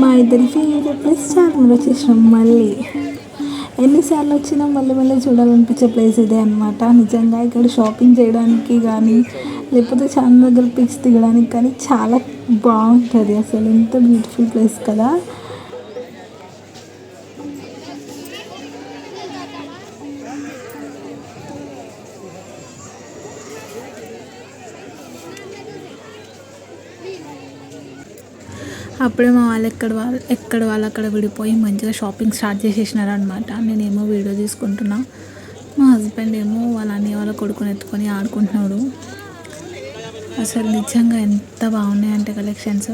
మా ఇద్దరి favourite place Charminar వచ్చేసినాం మళ్ళీ. ఎన్నిసార్లు వచ్చినా మళ్ళీ మళ్ళీ చూడాలనిపించే ప్లేస్ ఇదే అనమాట. నిజంగా ఇక్కడ షాపింగ్ చేయడానికి కానీ లేకపోతే చార్మినార్ దగ్గర పిక్స్ దిగడానికి కానీ చాలా బాగుంటుంది. అసలు ఎంత బ్యూటిఫుల్ ప్లేస్ కదా. అప్పుడే మా వాళ్ళు ఎక్కడ వాళ్ళు అక్కడ విడిపోయి మంచిగా షాపింగ్ స్టార్ట్ చేసేసినారు అనమాట. నేనేమో వీడియో తీసుకుంటున్నా, మా హస్బెండ్ ఏమో వాళ్ళ అన్నయ్య వాళ్ళ కొడుకుని ఎత్తుకొని ఆడుకుంటున్నాడు. అసలు నిజంగా ఎంత బాగున్నాయంటే కలెక్షన్స్.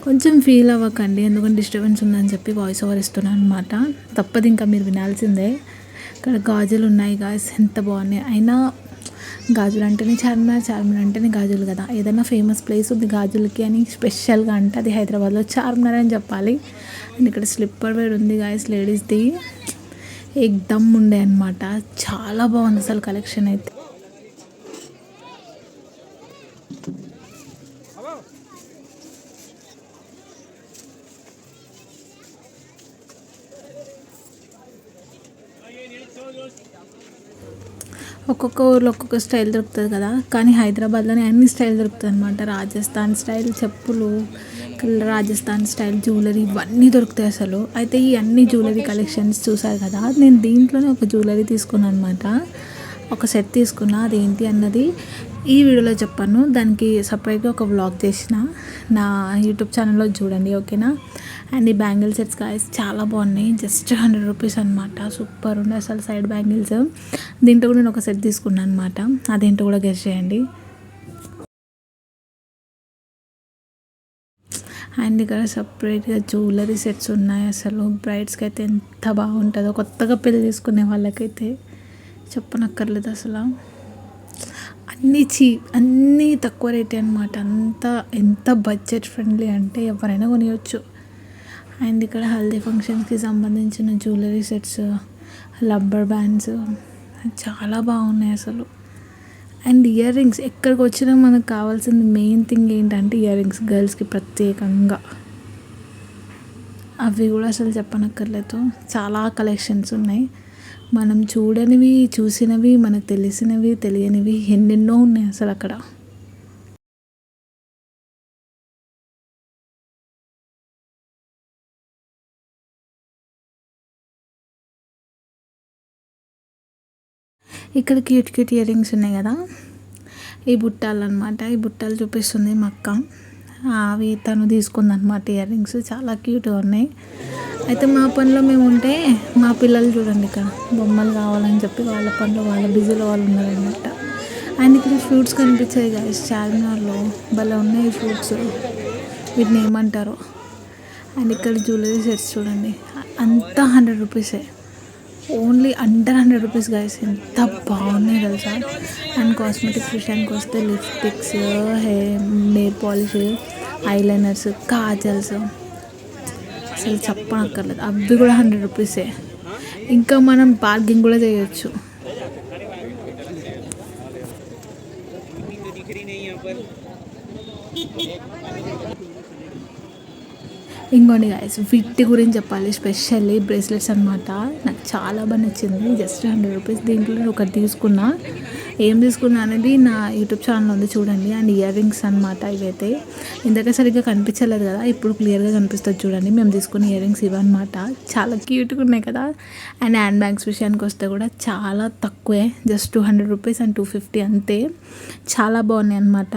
కొంచెం ఫీల్ అవ్వకండి, ఎందుకంటే డిస్టర్బెన్స్ ఉందని చెప్పి వాయిస్ ఓవర్ ఇస్తున్నాను అనమాట. తప్పదు, ఇంకా మీరు వినాల్సిందే. ఇక్కడ గాజులు ఉన్నాయి గాయస్, ఎంత బాగున్నాయి. అయినా గాజులు అంటేనే చార్మినార్, చార్మినార్ అంటేనే గాజులు కదా. ఏదైనా ఫేమస్ ప్లేస్ ఉంది గాజులకి అని స్పెషల్గా అంటే అది హైదరాబాద్లో చార్మినార్ అని చెప్పాలి. అండ్ ఇక్కడ స్లిప్పర్ వేర్ ఉంది గాయస్, లేడీస్ది ఎక్దమ్ ఉండే అనమాట. చాలా బాగుంది అసలు కలెక్షన్ అయితే. ఒక్కొక్క ఊర్లో ఒక్కొక్క స్టైల్ దొరుకుతుంది కదా, కానీ హైదరాబాద్లోనే అన్ని స్టైల్ దొరుకుతుంది అనమాట. రాజస్థాన్ స్టైల్ చెప్పులు, రాజస్థాన్ స్టైల్ జ్యువెలరీ ఇవన్నీ దొరుకుతాయి అసలు. అయితే ఈ అన్ని జ్యువెలరీ కలెక్షన్స్ చూసారు కదా, నేను దీంట్లోనే ఒక జ్యువెలరీ తీసుకున్నాను అనమాట. ఒక సెట్ తీసుకున్నా, అదేంటి అన్నది ఈ వీడియోలో చెప్పాను. దానికి సపరేట్గా ఒక వ్లాగ్ చేసిన, నా యూట్యూబ్ ఛానల్లో చూడండి, ఓకేనా. అండ్ ఈ బ్యాంగిల్ సెట్స్ గాయస్ చాలా బాగున్నాయి, జస్ట్ 100 రూపీస్ అనమాట. సూపర్ ఉన్నాయి అసలు సైడ్ బ్యాంగిల్స్. దీంట్లో కూడా నేను ఒక సెట్ తీసుకున్నాను అనమాట, అదేంటో కూడా గెస్ చేయండి. అండ్ ఇక్కడ సపరేట్గా జ్యువెలరీ సెట్స్ ఉన్నాయి. అసలు బ్రైడ్స్కి అయితే ఎంత బాగుంటుందో, కొత్తగా పెళ్లి తీసుకునే వాళ్ళకైతే చెప్పనక్కర్లేదు అసలు. అన్నీ తక్కువ రేటే అనమాట. ఎంత బడ్జెట్ ఫ్రెండ్లీ అంటే ఎవరైనా కొనియొచ్చు. అండ్ ఇక్కడ హల్దీ ఫంక్షన్స్కి సంబంధించిన జ్యువెలరీ సెట్స్, రబ్బర్ బ్యాండ్స్ చాలా బాగున్నాయి అసలు. అండ్ ఇయర్ రింగ్స్, ఎక్కడికి వచ్చినా మనకు కావాల్సింది మెయిన్ థింగ్ ఏంటంటే ఇయర్ రింగ్స్, గర్ల్స్కి ప్రత్యేకంగా. అవి కూడా అసలు చెప్పనక్కర్లేదు, చాలా కలెక్షన్స్ ఉన్నాయి. మనం చూడనివి, చూసినవి, మనకు తెలిసినవి, తెలియనివి ఎన్నెన్నో ఉన్నాయి అసలు అక్కడ. ఇక్కడ క్యూట్ క్యూట్ ఇయర్ రింగ్స్ ఉన్నాయి కదా, ఈ బుట్టాలు అనమాట. ఈ బుట్టాలు చూపిస్తుంది మా అక్క, అవి తను తీసుకుందనమాట. ఇయర్ రింగ్స్ చాలా క్యూట్గా ఉన్నాయి. అయితే మా పనిలో మేము ఉంటే మా పిల్లలు చూడండి ఇక్కడ బొమ్మలు కావాలని చెప్పి వాళ్ళ పనిలో వాళ్ళ బిజీలో వాళ్ళు ఉన్నారనమాట. అండ్ ఇక్కడ ఫ్రూట్స్ కనిపించాయి గాయస్, చార్మినార్లో భలే ఉన్నాయి ఫ్రూట్స్, వీటిని ఏమంటారు. అండ్ ఇక్కడ జ్యువెలరీ సెట్స్ చూడండి, అంతా 100 రూపీసే, ఓన్లీ అండర్ 100 రూపీస్ గాయస్. ఎంత బాగున్నాయి తెలుసా. అండ్ కాస్మెటిక్స్ విషయానికి వస్తే lipsticks, nail polish, eyeliners, kajals అసలు చెప్పనక్కర్లేదు. అవి కూడా 100 రూపీసే. ఇంకా మనం పార్కింగ్ కూడా చేయొచ్చు. ఇంకోండి గాయస్, వీటి గురించి చెప్పాలి, స్పెషల్లీ బ్రేస్లెట్స్ అనమాట. నాకు చాలా బాగా నచ్చింది, జస్ట్ 100 రూపీస్. దీంట్లో నేను ఒకటి తీసుకున్నా, ఏం తీసుకున్నా అనేది నా యూట్యూబ్ ఛానల్ ఉంది చూడండి. అండ్ ఇయర్ రింగ్స్ అనమాట ఇవైతే. ఇందాక సరిగ్గా కనిపించలేదు కదా, ఇప్పుడు క్లియర్గా కనిపిస్తుంది చూడండి. మేము తీసుకున్న ఇయర్ రింగ్స్ ఇవన్నమాట, చాలా క్యూట్గా ఉన్నాయి కదా. అండ్ హ్యాండ్ బ్యాగ్స్ విషయానికి వస్తే కూడా చాలా తక్కువే, జస్ట్ 200 రూపీస్ అండ్ 250 అంతే. చాలా బాగున్నాయి అనమాట.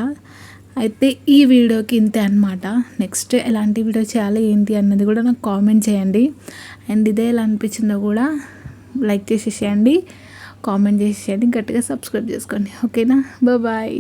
అయితే ఈ వీడియోకి ఇంతే అనమాట. నెక్స్ట్ ఎలాంటి వీడియో చేయాలి ఏంటి అన్నది కూడా నాకు కామెంట్ చేయండి. అండ్ ఇదే ఎలా అనిపించిందో కూడా లైక్ చేసేసేయండి, కామెంట్ చేసేయండి, గట్టిగా సబ్స్క్రైబ్ చేసుకోండి, ఓకేనా. బాయ్.